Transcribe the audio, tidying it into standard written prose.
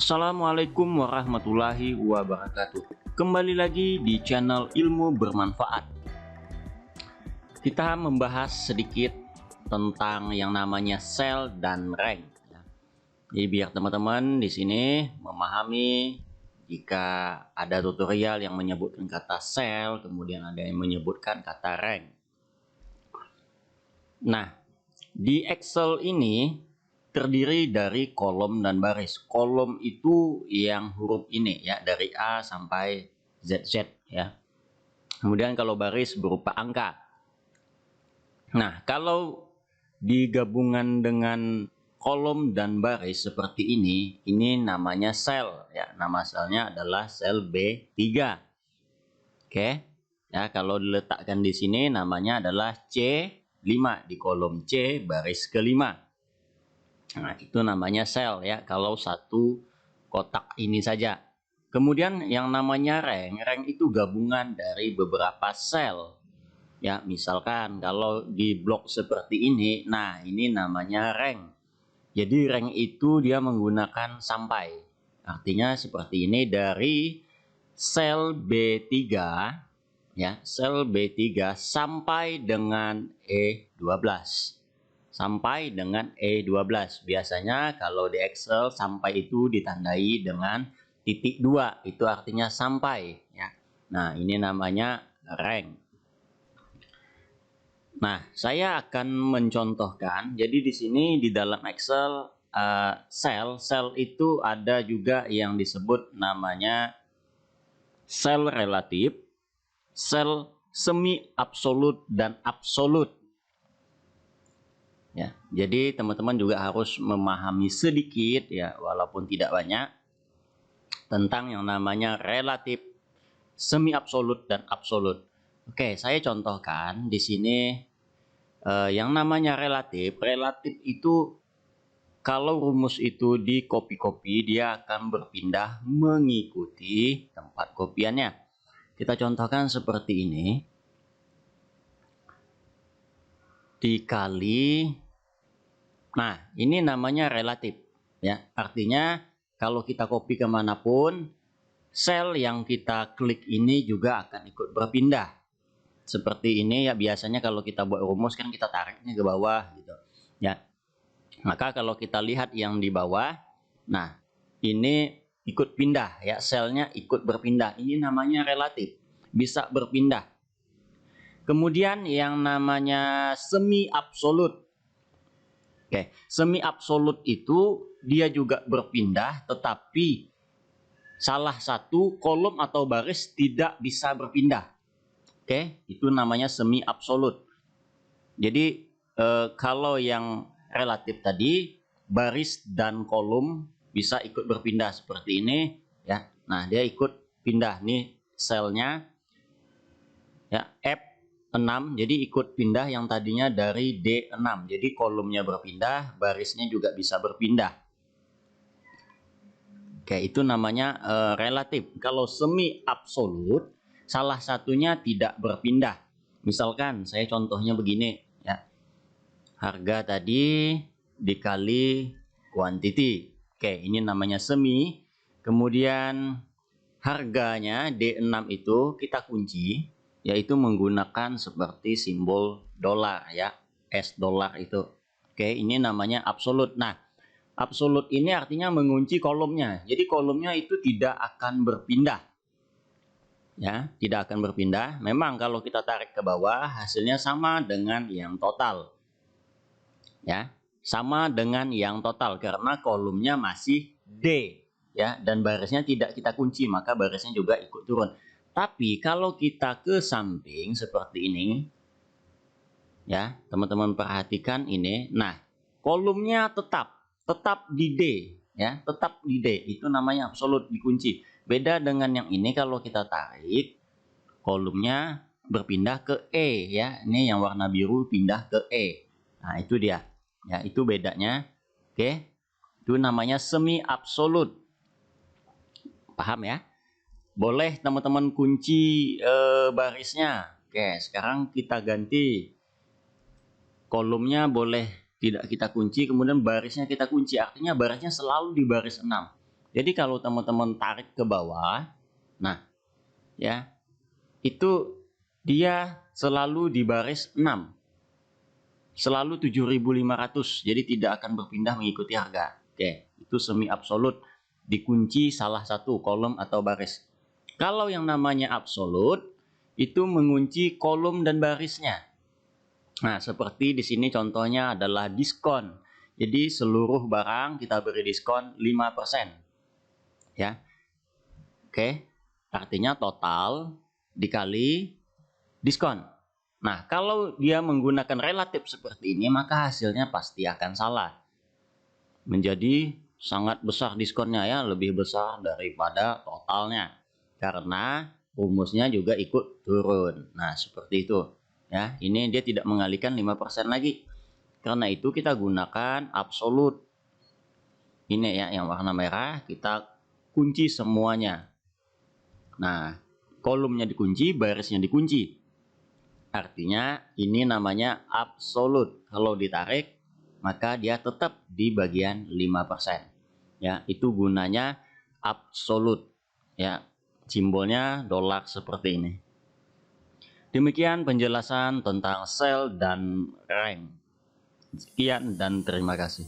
Assalamualaikum warahmatullahi wabarakatuh. Kembali lagi di channel Ilmu Bermanfaat. Kita membahas sedikit tentang yang namanya sel dan rank. Jadi biar teman-teman di sini memahami jika ada tutorial yang menyebutkan kata sel, kemudian ada yang menyebutkan kata rank. Nah, di Excel ini terdiri dari kolom dan baris. Kolom itu yang huruf ini ya, dari A sampai ZZ ya. Kemudian kalau baris berupa angka. Nah, kalau digabungan dengan kolom dan baris seperti ini namanya sel ya. Nama selnya adalah sel B3. Oke. Ya, kalau diletakkan di sini namanya adalah C5 di kolom C baris kelima. Nah, itu namanya sel ya, kalau satu kotak ini saja. Kemudian yang namanya rank itu gabungan dari beberapa sel. Ya, misalkan kalau di blok seperti ini, nah ini namanya rank. Jadi rank itu dia menggunakan sampai. Artinya seperti ini dari sel B3 ya, sel B3 sampai dengan E12. Sampai dengan E12. Biasanya kalau di Excel sampai itu ditandai dengan titik 2. Itu artinya sampai ya. Nah, ini namanya rank. Nah, saya akan mencontohkan. Jadi di sini di dalam Excel sel itu ada juga yang disebut namanya sel relatif, sel semi absolut dan absolut. Ya, jadi teman-teman juga harus memahami sedikit ya, walaupun tidak banyak, tentang yang namanya relatif, semi absolut dan absolut. Oke, saya contohkan di sini yang namanya relatif itu kalau rumus itu di copy dia akan berpindah mengikuti tempat kopiannya. Kita contohkan seperti ini. Dikali, nah ini namanya relatif ya, artinya kalau kita copy kemanapun sel yang kita klik ini juga akan ikut berpindah seperti ini ya. Biasanya kalau kita buat rumus kan kita tariknya ke bawah gitu ya, maka kalau kita lihat yang di bawah, nah ini ikut pindah ya, selnya ikut berpindah, ini namanya relatif, bisa berpindah. Kemudian yang namanya semi absolut. Oke, semi absolut itu dia juga berpindah, tetapi salah satu kolom atau baris tidak bisa berpindah. Oke, itu namanya semi absolut. Jadi kalau yang relatif tadi baris dan kolom bisa ikut berpindah seperti ini ya. Nah, dia ikut pindah nih selnya ya, F6, jadi ikut pindah yang tadinya dari D6. Jadi kolomnya berpindah, barisnya juga bisa berpindah. Oke, itu namanya relatif. Kalau semi absolut, salah satunya tidak berpindah. Misalkan saya contohnya begini ya. Harga tadi dikali quantity. Oke, ini namanya semi. Kemudian harganya D6 itu kita kunci, yaitu menggunakan seperti simbol dolar ya, S dolar itu. Oke, ini namanya absolut. Nah, absolut ini artinya mengunci kolomnya. Jadi kolomnya itu tidak akan berpindah. Ya, tidak akan berpindah. Memang kalau kita tarik ke bawah hasilnya sama dengan yang total. Ya, sama dengan yang total karena kolomnya masih D ya, dan barisnya tidak kita kunci, maka barisnya juga ikut turun. Tapi kalau kita ke samping seperti ini ya, teman-teman perhatikan ini. Nah, kolomnya tetap di D ya, tetap di D. Itu namanya absolut, dikunci. Beda dengan yang ini, kalau kita tarik kolomnya berpindah ke E ya. Ini yang warna biru pindah ke E. Nah, itu dia. Ya, itu bedanya. Oke. Itu namanya semi absolut. Paham ya? Boleh teman-teman kunci barisnya. Oke, sekarang kita ganti. Kolomnya boleh tidak kita kunci, kemudian barisnya kita kunci. Artinya barisnya selalu di baris 6. Jadi kalau teman-teman tarik ke bawah, nah ya, itu dia selalu di baris 6. Selalu 7.500. Jadi tidak akan berpindah mengikuti harga. Oke, itu semi absolut. Dikunci salah satu kolom atau baris. Kalau yang namanya absolut itu mengunci kolom dan barisnya. Nah, seperti di sini contohnya adalah diskon. Jadi seluruh barang kita beri diskon 5%. Ya. Oke. Artinya total dikali diskon. Nah, kalau dia menggunakan relatif seperti ini, maka hasilnya pasti akan salah. Menjadi sangat besar diskonnya ya, lebih besar daripada totalnya. Karena rumusnya juga ikut turun. Nah, seperti itu. Ya, ini dia tidak mengalihkan 5% lagi. Karena itu kita gunakan absolut. Ini ya, yang warna merah, kita kunci semuanya. Nah, kolomnya dikunci, barisnya dikunci. Artinya ini namanya absolut. Kalau ditarik, maka dia tetap di bagian 5%. Ya, itu gunanya absolut. Ya, simbolnya dolar seperti ini. Demikian penjelasan tentang sell dan rank. Sekian dan terima kasih.